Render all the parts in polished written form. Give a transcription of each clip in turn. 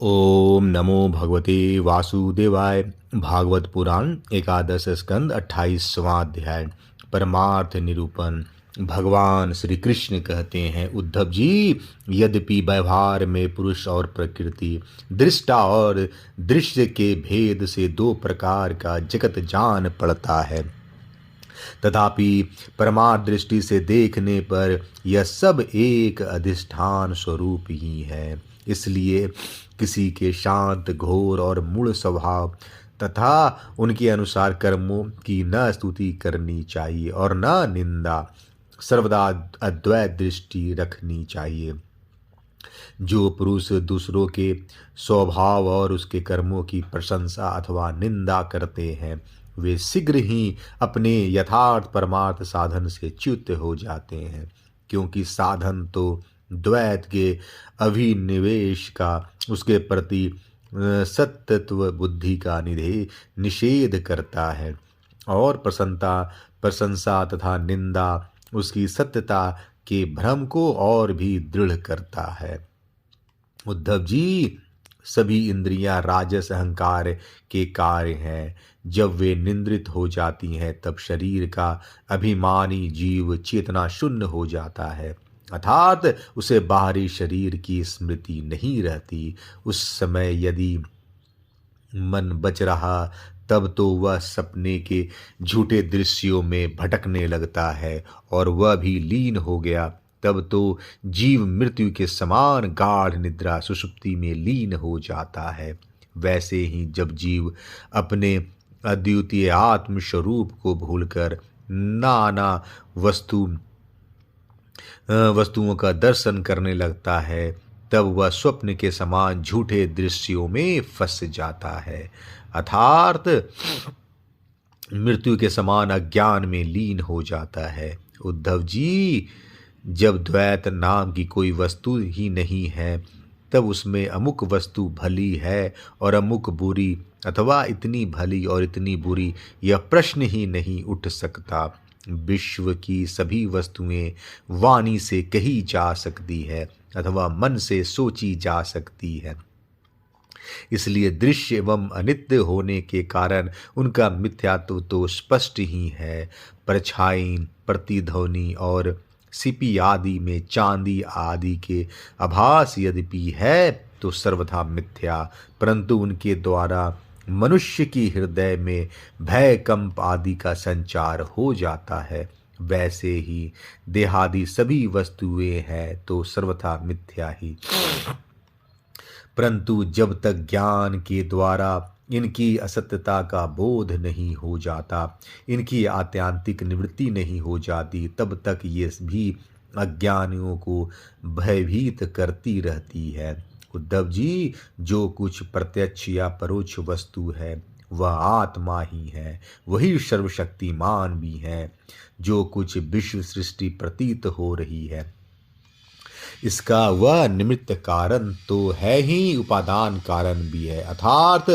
ओम नमो भगवते वासुदेवाय। भागवत पुराण एकादश स्कंद 28वां अध्याय। परमार्थ निरूपण। भगवान श्री कृष्ण कहते हैं, उद्धव जी, यद्यपि व्यवहार में पुरुष और प्रकृति, दृष्टा और दृश्य के भेद से दो प्रकार का जगत जान पड़ता है, तथापि परमार्थ दृष्टि से देखने पर यह सब एक अधिष्ठान स्वरूप ही है। इसलिए किसी के शांत, घोर और मूढ़ स्वभाव तथा उनके अनुसार कर्मों की न स्तुति करनी चाहिए और न निंदा, सर्वदा अद्वैत दृष्टि रखनी चाहिए। जो पुरुष दूसरों के स्वभाव और उसके कर्मों की प्रशंसा अथवा निंदा करते हैं, वे शीघ्र ही अपने यथार्थ परमार्थ साधन से च्युत हो जाते हैं, क्योंकि साधन तो द्वैत के अभिनिवेश का, उसके प्रति सत्त्व बुद्धि का निषेध करता है, और प्रशंसा तथा निंदा उसकी सत्यता के भ्रम को और भी दृढ़ करता है। उद्धव जी, सभी इंद्रियां राजस अहंकार के कार्य हैं। जब वे निंद्रित हो जाती हैं, तब शरीर का अभिमानी जीव चेतना शून्य हो जाता है, अर्थात उसे बाहरी शरीर की स्मृति नहीं रहती। उस समय यदि मन बच रहा, तब तो वह सपने के झूठे दृश्यों में भटकने लगता है, और वह भी लीन हो गया, तब तो जीव मृत्यु के समान गाढ़ निद्रा सुषुप्ति में लीन हो जाता है। वैसे ही जब जीव अपने अद्वितीय आत्म स्वरूप को भूलकर नाना वस्तुओं का दर्शन करने लगता है, तब वह स्वप्न के समान झूठे दृश्यों में फंस जाता है, अर्थात मृत्यु के समान अज्ञान में लीन हो जाता है। उद्धव जी, जब द्वैत नाम की कोई वस्तु ही नहीं है, तब उसमें अमुक वस्तु भली है और अमुक बुरी, अथवा इतनी भली और इतनी बुरी, यह प्रश्न ही नहीं उठ सकता। विश्व की सभी वस्तुएं वाणी से कही जा सकती है अथवा मन से सोची जा सकती है। इसलिए दृश्य एवं अनित्य होने के कारण उनका मिथ्यात्व तो स्पष्ट ही है। परछाई, प्रतिध्वनि और सीपी आदि में चांदी आदि के आभास यद्यपि है, तो सर्वथा मिथ्या, परंतु उनके द्वारा मनुष्य की हृदय में भय कंप आदि का संचार हो जाता है। वैसे ही देहादि सभी वस्तुएं हैं तो सर्वथा मिथ्या ही, परंतु जब तक ज्ञान के द्वारा इनकी असत्यता का बोध नहीं हो जाता, इनकी आत्यांतिक निवृत्ति नहीं हो जाती, तब तक ये भी अज्ञानियों को भयभीत करती रहती है। उद्धव जी, जो कुछ प्रत्यक्ष या परोक्ष वस्तु है, वह आत्मा ही है, वही सर्वशक्तिमान भी है। जो कुछ विश्व सृष्टि प्रतीत हो रही है, इसका वह निमित्त कारण तो है ही, उपादान कारण भी है, अर्थात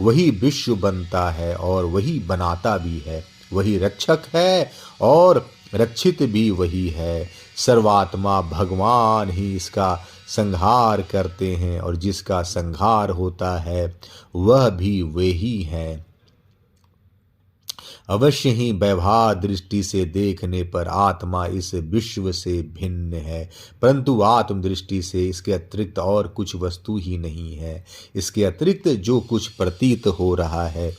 वही विश्व बनता है और वही बनाता भी है, वही रक्षक है और रक्षित भी वही है। सर्वात्मा भगवान ही इसका संहार करते हैं, और जिसका संहार होता है वह भी वे ही हैं। अवश्य ही व्यवहार दृष्टि से देखने पर आत्मा इस विश्व से भिन्न है, परंतु आत्म दृष्टि से इसके अतिरिक्त और कुछ वस्तु ही नहीं है। इसके अतिरिक्त जो कुछ प्रतीत हो रहा है,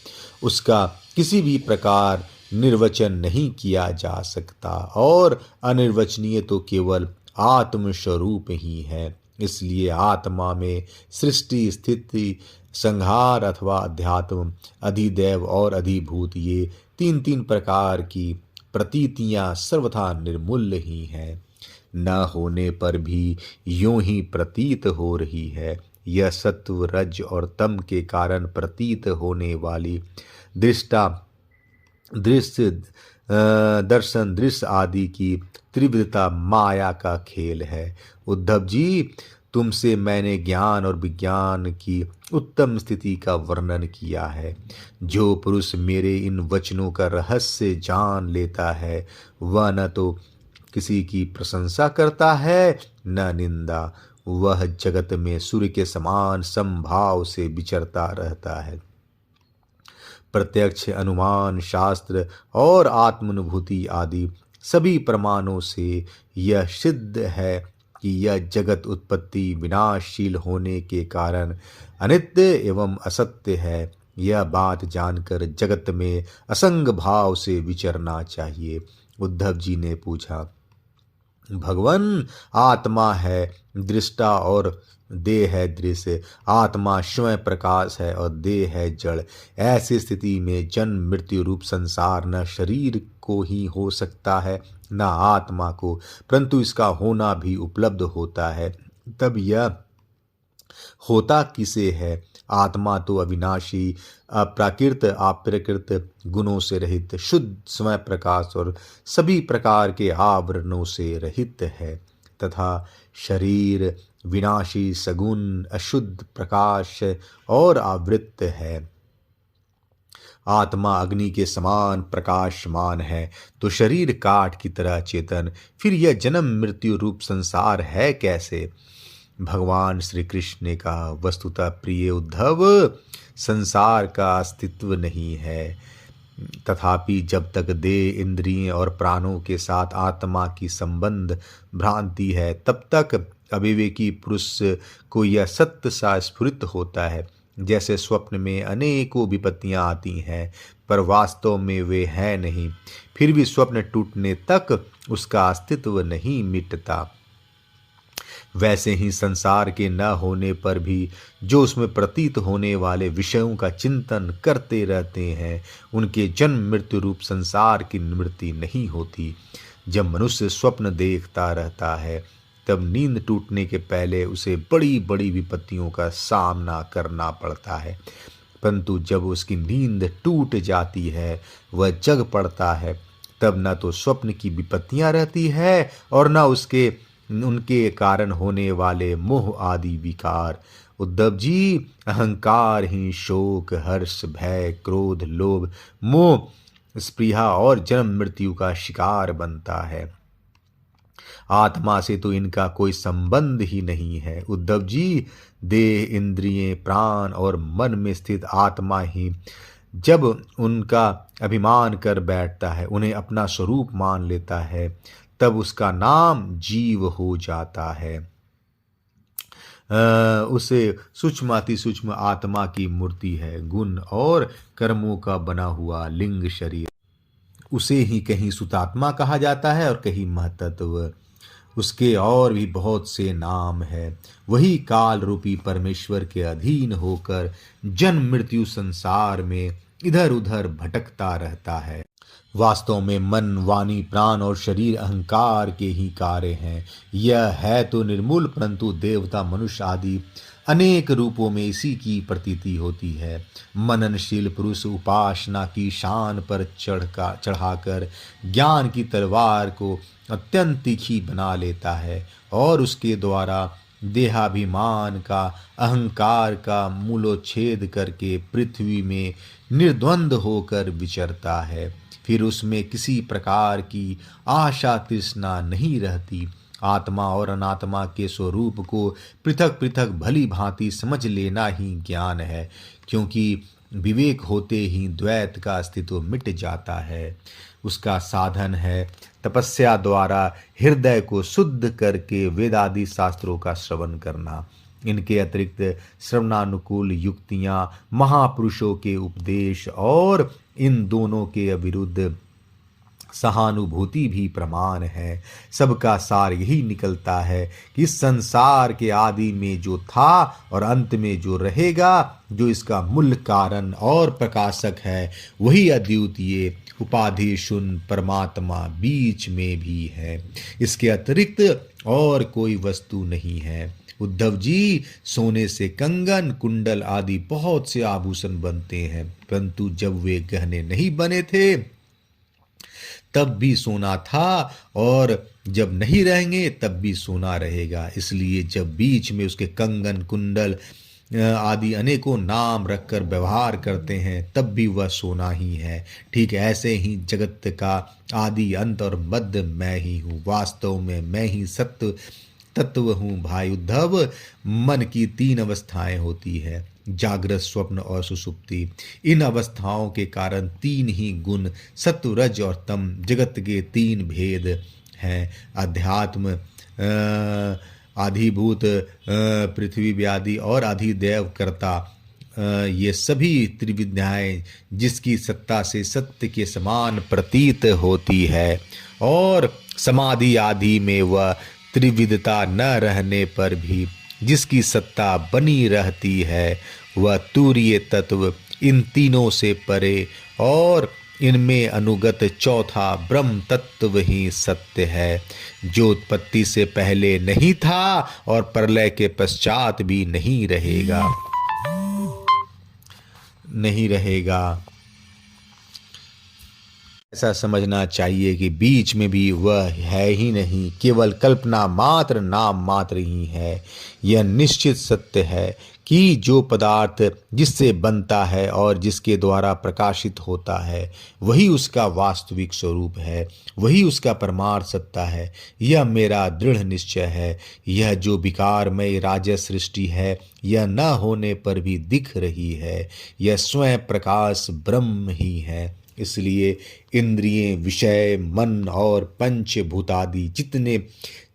उसका किसी भी प्रकार निर्वचन नहीं किया जा सकता, और अनिर्वचनीय तो केवल आत्म स्वरूप ही है। इसलिए आत्मा में सृष्टि, स्थिति, संहार अथवा अध्यात्म, अधिदैव और अधिभूत, ये तीन तीन प्रकार की प्रतीतियां सर्वथा निर्मूल्य ही हैं। न होने पर भी यूं ही प्रतीत हो रही है। यह सत्व, रज और तम के कारण प्रतीत होने वाली दृष्टा, दृश्य, दर्शन, दृश्य आदि की त्रिविधता माया का खेल है। उद्धव जी, तुमसे मैंने ज्ञान और विज्ञान की उत्तम स्थिति का वर्णन किया है। जो पुरुष मेरे इन वचनों का रहस्य जान लेता है, वह न तो किसी की प्रशंसा करता है न निंदा, वह जगत में सूर्य के समान समभाव से विचरता रहता है। प्रत्यक्ष, अनुमान, शास्त्र और आत्मानुभूति आदि सभी प्रमाणों से यह सिद्ध है कि यह जगत उत्पत्ति विनाशशील होने के कारण अनित्य एवं असत्य है। यह बात जानकर जगत में असंग भाव से विचरना चाहिए। उद्धव जी ने पूछा, भगवान, आत्मा है दृष्टा और देह है दृश्य, आत्मा स्वयं प्रकाश है और देह है जड़। ऐसी स्थिति में जन्म मृत्यु रूप संसार न शरीर को ही हो सकता है न आत्मा को, परंतु इसका होना भी उपलब्ध होता है। तब यह होता किसे है? आत्मा तो अविनाशी, अप्राकृत, अप्रकृत, गुणों से रहित, शुद्ध स्वयं प्रकाश और सभी प्रकार के आवरणों से रहित है, तथा शरीर विनाशी, सगुण, अशुद्ध, प्रकाश और आवृत्त है। आत्मा अग्नि के समान प्रकाशमान है तो शरीर काठ की तरह चेतन। फिर यह जन्म मृत्यु रूप संसार है कैसे? भगवान श्री कृष्ण ने कहा, वस्तुतः प्रिय उद्धव, संसार का अस्तित्व नहीं है। तथापि जब तक देह, इंद्रिय और प्राणों के साथ आत्मा की संबंध भ्रांति है, तब तक अविवेकी पुरुष को यह सत्य सा स्फुरित होता है, जैसे स्वप्न में अनेकों विपत्तियां आती हैं पर वास्तव में वे हैं नहीं। फिर भी स्वप्न टूटने तक उसका अस्तित्व नहीं मिटता। वैसे ही संसार के न होने पर भी जो उसमें प्रतीत होने वाले विषयों का चिंतन करते रहते हैं, उनके जन्म मृत्यु रूप संसार की निवृत्ति नहीं होती। जब मनुष्य स्वप्न देखता रहता है, तब नींद टूटने के पहले उसे बड़ी बड़ी विपत्तियों का सामना करना पड़ता है, परंतु जब उसकी नींद टूट जाती है, वह जग पड़ता है, तब न तो स्वप्न की विपत्तियां रहती है और न उनके कारण होने वाले मोह आदि विकार। उद्धव जी, अहंकार ही शोक, हर्ष, भय, क्रोध, लोभ, मोह, स्पृहा और जन्म मृत्यु का शिकार बनता है। आत्मा से तो इनका कोई संबंध ही नहीं है। उद्धव जी, देह, इंद्रियें, प्राण और मन में स्थित आत्मा ही जब उनका अभिमान कर बैठता है, उन्हें अपना स्वरूप मान लेता है, तब उसका नाम जीव हो जाता है। उसे सूक्ष्माति सूक्ष्म आत्मा की मूर्ति है, गुण और कर्मों का बना हुआ लिंग शरीर। उसे ही कहीं सुतात्मा कहा जाता है और कहीं महतत्व। उसके और भी बहुत से नाम है। वही काल रूपी परमेश्वर के अधीन होकर जन्म मृत्यु संसार में इधर उधर भटकता रहता है। वास्तव में मन, वाणी, प्राण और शरीर अहंकार के ही कार्य हैं। यह है तो निर्मूल, परंतु देवता, मनुष्य आदि अनेक रूपों में इसी की प्रतीति होती है। मननशील पुरुष उपासना की शान पर चढ़ाकर ज्ञान की तलवार को अत्यंत तीखी बना लेता है और उसके द्वारा देहाभिमान का, अहंकार का मूलोच्छेद करके पृथ्वी में निर्द्वंद होकर विचरता है। फिर उसमें किसी प्रकार की आशा तृष्णा नहीं रहती। आत्मा और अनात्मा के स्वरूप को पृथक पृथक भली भांति समझ लेना ही ज्ञान है, क्योंकि विवेक होते ही द्वैत का अस्तित्व मिट जाता है। उसका साधन है तपस्या द्वारा हृदय को शुद्ध करके वेदादि शास्त्रों का श्रवण करना। इनके अतिरिक्त श्रवणानुकूल युक्तियां, महापुरुषों के उपदेश और इन दोनों के विरुद्ध सहानुभूति भी प्रमाण है। सबका सार यही निकलता है कि इस संसार के आदि में जो था और अंत में जो रहेगा, जो इसका मूल कारण और प्रकाशक है, वही अद्वितीय उपाधि शून्य परमात्मा बीच में भी है। इसके अतिरिक्त और कोई वस्तु नहीं है। उद्धव जी, सोने से कंगन, कुंडल आदि बहुत से आभूषण बनते हैं, परंतु जब वे गहने नहीं बने थे तब भी सोना था, और जब नहीं रहेंगे तब भी सोना रहेगा। इसलिए जब बीच में उसके कंगन, कुंडल आदि अनेकों नाम रखकर व्यवहार करते हैं, तब भी वह सोना ही है। ठीक ऐसे ही जगत का आदि, अंत और मध्य मैं ही हूँ। वास्तव में मैं ही सत्य तत्व हूँ भाई उद्धव। मन की 3 अवस्थाएं होती है, जागृत, स्वप्न और सुषुप्ति। इन अवस्थाओं के कारण 3 ही गुण सत्व, रज और तम जगत के 3 भेद हैं। अध्यात्म, आधिभूत, पृथ्वी व्याधि और अधिदैव कर्ता, ये सभी त्रिविद्याएं जिसकी सत्ता से सत्य के समान प्रतीत होती है और समाधि आदि में वह त्रिविधता न रहने पर भी जिसकी सत्ता बनी रहती है, वह तूर्य तत्व इन तीनों से परे और इनमें अनुगत चौथा ब्रह्म तत्व ही सत्य है, जो उत्पत्ति से पहले नहीं था और प्रलय के पश्चात भी नहीं रहेगा। ऐसा समझना चाहिए कि बीच में भी वह है ही नहीं, केवल कल्पना मात्र, नाम मात्र ही है। यह निश्चित सत्य है कि जो पदार्थ जिससे बनता है और जिसके द्वारा प्रकाशित होता है, वही उसका वास्तविक स्वरूप है, वही उसका परमार्थ सत्ता है। यह मेरा दृढ़ निश्चय है। यह जो विकारमय राजस सृष्टि है, यह न होने पर भी दिख रही है, यह स्वयं प्रकाश ब्रह्म ही है। इसलिए इंद्रियें, विषय, मन और पंचभूतादि जितने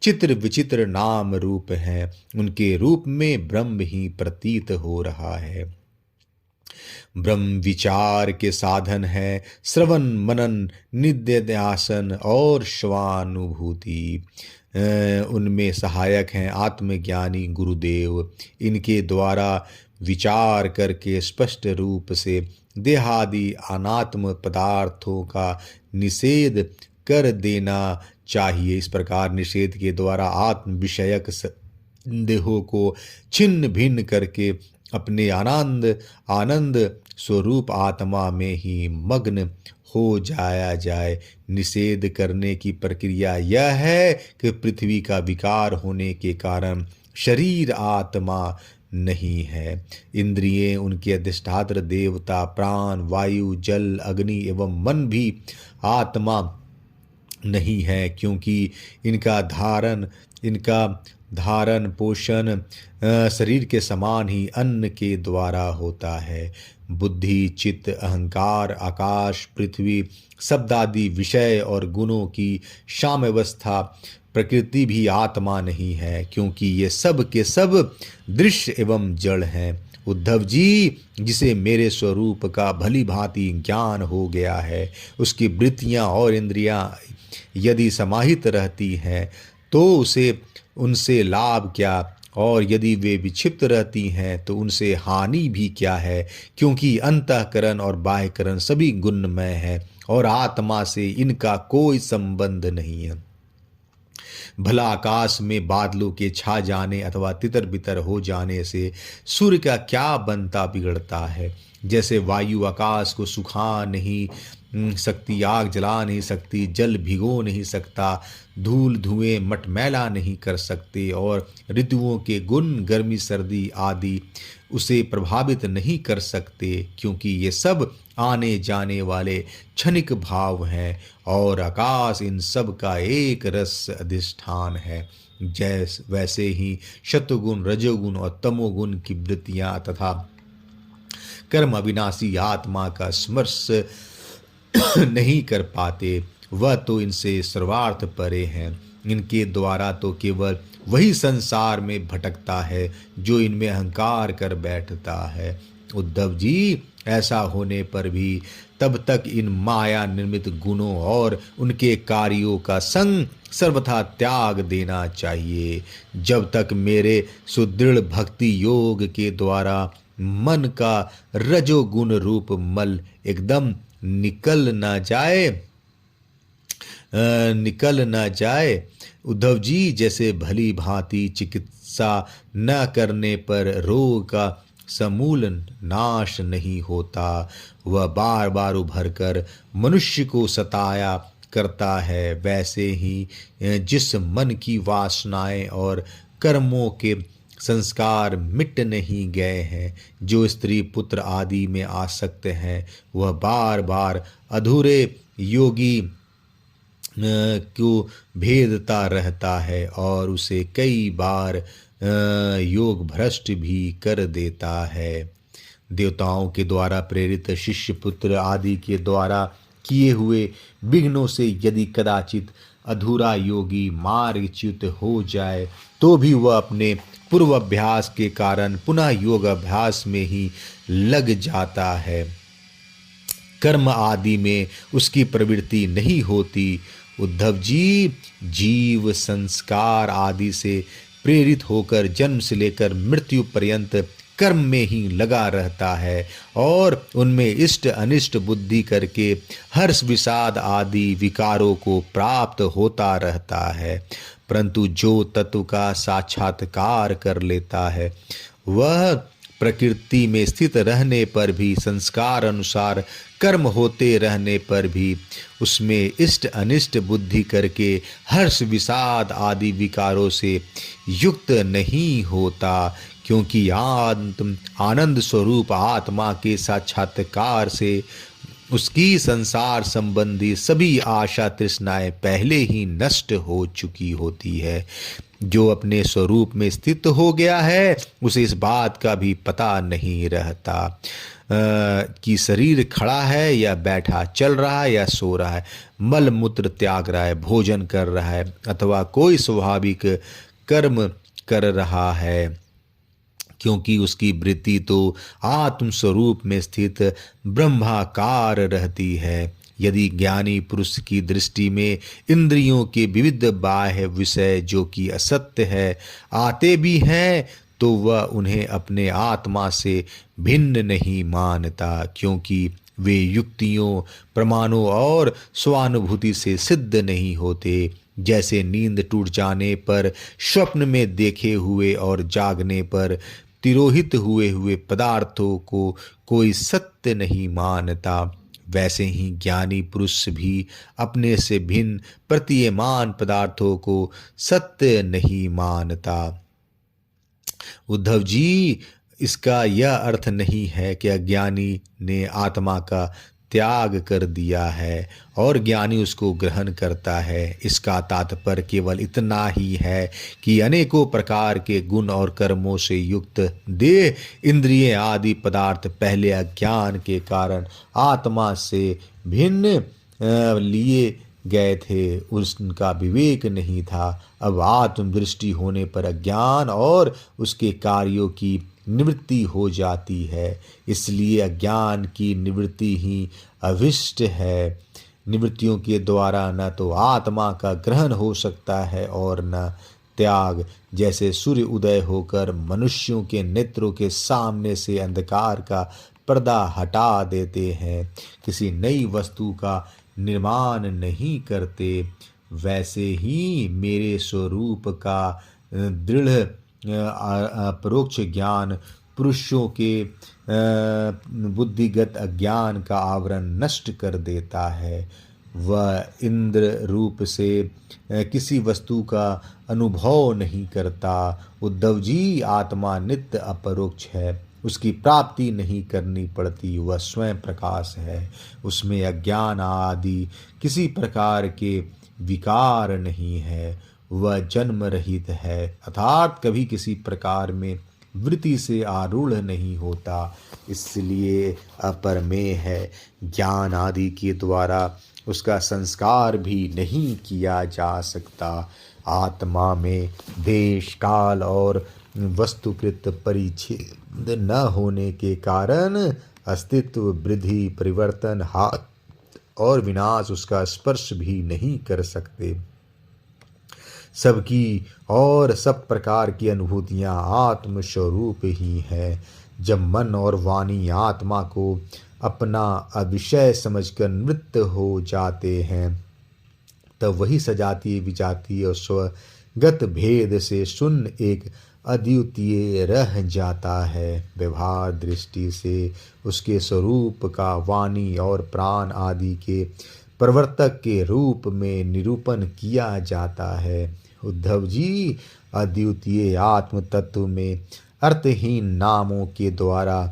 चित्र विचित्र नाम रूप हैं, उनके रूप में ब्रह्म ही प्रतीत हो रहा है। ब्रह्म विचार के साधन है श्रवण, मनन, निध्यासन और स्वानुभूति। उनमें सहायक हैं आत्मज्ञानी गुरुदेव। इनके द्वारा विचार करके स्पष्ट रूप से देहादि अनात्म पदार्थों का निषेध कर देना चाहिए। इस प्रकार निषेध के द्वारा आत्म विषयक देहों को छिन्न भिन्न करके अपने आनंद स्वरूप आत्मा में ही मग्न हो जाया जाए। निषेध करने की प्रक्रिया यह है कि पृथ्वी का विकार होने के कारण शरीर आत्मा नहीं है। इंद्रियें, उनके अधिष्ठात्र देवता, प्राण, वायु, जल, अग्नि एवं मन भी आत्मा नहीं है, क्योंकि इनका धारण पोषण शरीर के समान ही अन्न के द्वारा होता है। बुद्धि, चित्त, अहंकार, आकाश, पृथ्वी, शब्दादि विषय और गुणों की साम्यावस्था प्रकृति भी आत्मा नहीं है, क्योंकि ये सब के सब दृश्य एवं जड़ हैं। उद्धव जी, जिसे मेरे स्वरूप का भली भांति ज्ञान हो गया है, उसकी वृत्तियाँ और इंद्रियाँ यदि समाहित रहती हैं तो उनसे लाभ क्या, और यदि वे विक्षिप्त रहती हैं तो उनसे हानि भी क्या है, क्योंकि अंतःकरण और बाह्यकरण सभी गुणमय है और आत्मा से इनका कोई संबंध नहीं है। भला आकाश में बादलों के छा जाने अथवा तितर बितर हो जाने से सूर्य का क्या बनता बिगड़ता है। जैसे वायु आकाश को सुखा नहीं सकती, आग जला नहीं सकती, जल भिगो नहीं सकता, धूल धुएं मटमैला नहीं कर सकते और ऋतुओं के गुण गर्मी सर्दी आदि उसे प्रभावित नहीं कर सकते, क्योंकि ये सब आने जाने वाले क्षणिक भाव हैं और आकाश इन सब का एक रस अधिष्ठान है। वैसे ही शतुगुण, रजोगुण और तमोगुण की वृत्तियां तथा कर्म अविनाशी आत्मा का स्पर्श नहीं कर पाते, वह तो इनसे सर्वार्थ परे हैं। इनके द्वारा तो केवल वही संसार में भटकता है जो इनमें अहंकार कर बैठता है। उद्धव जी, ऐसा होने पर भी तब तक इन माया निर्मित गुणों और उनके कार्यों का संग सर्वथा त्याग देना चाहिए, जब तक मेरे सुदृढ़ भक्ति योग के द्वारा मन का रजोगुण रूप मल एकदम निकल न जाए। उद्धव जी, जैसे भली भांति चिकित्सा न करने पर रोग का समूल नाश नहीं होता, वह बार बार उभर कर मनुष्य को सताया करता है, वैसे ही जिस मन की वासनाएं और कर्मों के संस्कार मिट नहीं गए हैं, जो स्त्री पुत्र आदि में आसक्त हैं, वह बार बार अधूरे योगी को भेदता रहता है और उसे कई बार योग भ्रष्ट भी कर देता है। देवताओं के द्वारा प्रेरित शिष्य पुत्र आदि के द्वारा किए हुए विघ्नों से यदि कदाचित अधूरा योगी मार्गच्युत हो जाए तो भी वह अपने पूर्वाभ्यास के कारण पुनः योग अभ्यास में ही लग जाता है। कर्म आदि में उसकी प्रवृत्ति नहीं होती। उद्धव जी, जीव संस्कार आदि से प्रेरित होकर जन्म से लेकर मृत्यु पर्यंत कर्म में ही लगा रहता है और उनमें इष्ट अनिष्ट बुद्धि करके हर्ष विषाद आदि विकारों को प्राप्त होता रहता है। परंतु जो तत्व का साक्षात्कार कर लेता है वह प्रकृति में स्थित रहने पर भी, संस्कार अनुसार कर्म होते रहने पर भी उसमें इष्ट अनिष्ट बुद्धि करके हर्ष विषाद आदि विकारों से युक्त नहीं होता, क्योंकि आनंद स्वरूप आत्मा के साक्षात्कार से उसकी संसार संबंधी सभी आशा तृष्णाएं पहले ही नष्ट हो चुकी होती है। जो अपने स्वरूप में स्थित हो गया है उसे इस बात का भी पता नहीं रहता कि शरीर खड़ा है या बैठा, चल रहा है या सो रहा है, मल मूत्र त्याग रहा है, भोजन कर रहा है अथवा कोई स्वाभाविक कर्म कर रहा है, क्योंकि उसकी वृत्ति तो आत्म स्वरूप में स्थित ब्रह्माकार रहती है। यदि ज्ञानी पुरुष की दृष्टि में इंद्रियों के विविध बाह्य विषय जो कि असत्य है आते भी हैं तो वह उन्हें अपने आत्मा से भिन्न नहीं मानता, क्योंकि वे युक्तियों, प्रमाणों और स्वानुभूति से सिद्ध नहीं होते। जैसे नींद टूट जाने पर स्वप्न में देखे हुए और जागने पर तिरोहित हुए पदार्थों को कोई सत्य नहीं मानता, वैसे ही ज्ञानी पुरुष भी अपने से भिन्न प्रतीयमान पदार्थों को सत्य नहीं मानता। उद्धव जी, इसका यह अर्थ नहीं है कि अज्ञानी ने आत्मा का त्याग कर दिया है और ज्ञानी उसको ग्रहण करता है। इसका तात्पर्य केवल इतना ही है कि अनेकों प्रकार के गुण और कर्मों से युक्त देह, इंद्रिय आदि पदार्थ पहले अज्ञान के कारण आत्मा से भिन्न लिए गए थे, उनका विवेक नहीं था। अब आत्मदृष्टि होने पर अज्ञान और उसके कार्यों की निवृत्ति हो जाती है, इसलिए अज्ञान की निवृत्ति ही अभिष्ट है। निवृत्तियों के द्वारा न तो आत्मा का ग्रहण हो सकता है और न त्याग। जैसे सूर्य उदय होकर मनुष्यों के नेत्रों के सामने से अंधकार का पर्दा हटा देते हैं, किसी नई वस्तु का निर्माण नहीं करते, वैसे ही मेरे स्वरूप का दृढ़ अपरोक्ष ज्ञान पुरुषों के बुद्धिगत अज्ञान का आवरण नष्ट कर देता है। वह इंद्र रूप से किसी वस्तु का अनुभव नहीं करता। उद्धव जी, आत्मा नित्य अपरोक्ष है, उसकी प्राप्ति नहीं करनी पड़ती, वह स्वयं प्रकाश है, उसमें अज्ञान आदि किसी प्रकार के विकार नहीं है, वह जन्म रहित है, अर्थात कभी किसी प्रकार में वृत्ति से आरूढ़ नहीं होता, इसलिए अपरमेय है। ज्ञान आदि के द्वारा उसका संस्कार भी नहीं किया जा सकता। आत्मा में देश, काल और वस्तुकृत परिच्छेद न होने के कारण अस्तित्व, वृद्धि, परिवर्तन, हाथ और विनाश उसका स्पर्श भी नहीं कर सकते। सबकी और सब प्रकार की अनुभूतियां आत्म स्वरूप ही है। जब मन और वाणी आत्मा को अपना अविषय समझकर नृत्य हो जाते हैं तब वही सजातीय, विजातीय और स्वगत भेद से शून्य एक अद्वितीय रह जाता है। व्यवहार दृष्टि से उसके स्वरूप का वाणी और प्राण आदि के प्रवर्तक के रूप में निरूपण किया जाता है। उद्धव जी, अद्वितीय आत्म तत्व में अर्थहीन नामों के द्वारा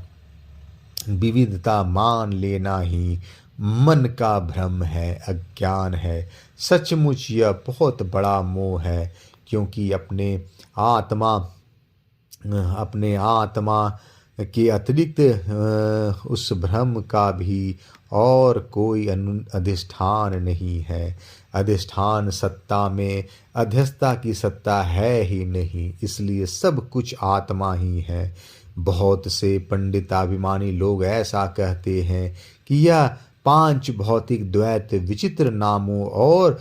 विविधता मान लेना ही मन का भ्रम है, अज्ञान है। सचमुच यह बहुत बड़ा मोह है, क्योंकि अपने आत्मा के अतिरिक्त उस भ्रम का भी और कोई अधिष्ठान नहीं है। अधिष्ठान सत्ता में अध्यस्ता की सत्ता है ही नहीं, इसलिए सब कुछ आत्मा ही है। बहुत से पंडिताभिमानी लोग ऐसा कहते हैं कि यह पांच भौतिक द्वैत विचित्र नामों और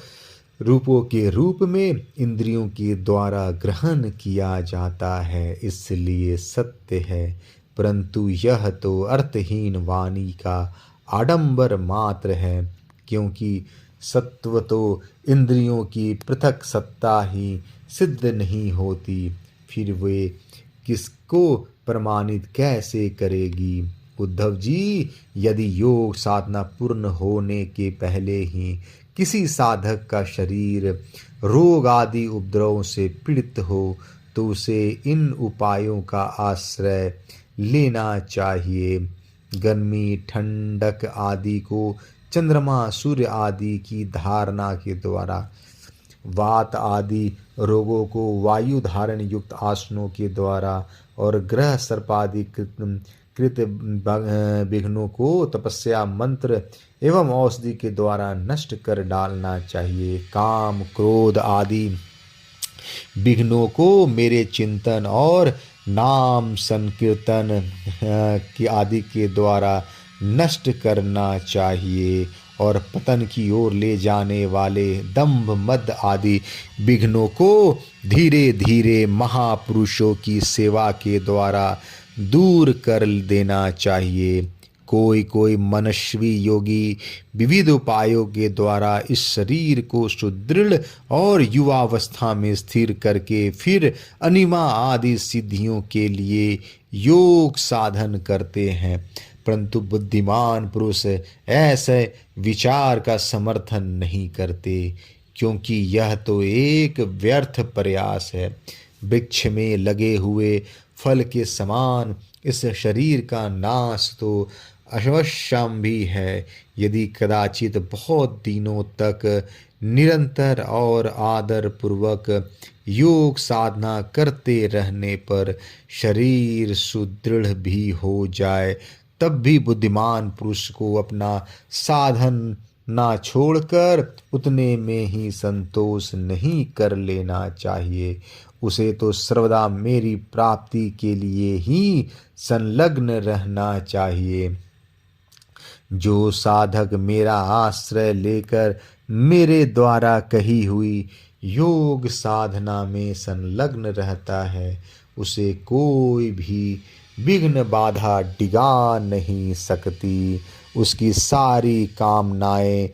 रूपों के रूप में इंद्रियों के द्वारा ग्रहण किया जाता है, इसलिए सत्य है। परंतु यह तो अर्थहीन वाणी का आडंबर मात्र है, क्योंकि सत्व तो इंद्रियों की पृथक सत्ता ही सिद्ध नहीं होती, फिर वे किसको प्रमाणित कैसे करेगी। उद्धव जी, यदि योग साधना पूर्ण होने के पहले ही किसी साधक का शरीर रोग आदि उपद्रवों से पीड़ित हो, तो उसे इन उपायों का आश्रय लेना चाहिए। गर्मी, ठंडक आदि को चंद्रमा, सूर्य आदि की धारणा के द्वारा, वात आदि रोगों को वायु धारण युक्त आसनों के द्वारा और ग्रह सर्पादि कृत विघ्नों को तपस्या, मंत्र एवं औषधि के द्वारा नष्ट कर डालना चाहिए। काम, क्रोध आदि विघ्नों को मेरे चिंतन और नाम संकीर्तन की आदि के द्वारा नष्ट करना चाहिए, और पतन की ओर ले जाने वाले दंभ, मद आदि विघ्नों को धीरे धीरे महापुरुषों की सेवा के द्वारा दूर कर देना चाहिए। कोई मनस्वी योगी विविध उपायों के द्वारा इस शरीर को सुदृढ़ और युवावस्था में स्थिर करके फिर अनिमा आदि सिद्धियों के लिए योग साधन करते हैं, परंतु बुद्धिमान पुरुष ऐसे विचार का समर्थन नहीं करते, क्योंकि यह तो एक व्यर्थ प्रयास है। वृक्ष में लगे हुए फल के समान इस शरीर का नाश तो अवश्यम्भी है। यदि कदाचित बहुत दिनों तक निरंतर और आदर पूर्वक योग साधना करते रहने पर शरीर सुदृढ़ भी हो जाए, तब भी बुद्धिमान पुरुष को अपना साधन ना छोड़कर उतने में ही संतोष नहीं कर लेना चाहिए। उसे तो सर्वदा मेरी प्राप्ति के लिए ही संलग्न रहना चाहिए। जो साधक मेरा आश्रय लेकर मेरे द्वारा कही हुई योग साधना में संलग्न रहता है, उसे कोई भी विघ्न बाधा डिगा नहीं सकती। उसकी सारी कामनाएं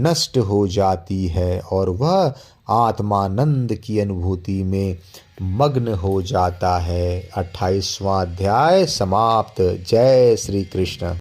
नष्ट हो जाती है और वह आत्मानंद की अनुभूति में मग्न हो जाता है। 28वां अध्याय समाप्त। जय श्री कृष्ण।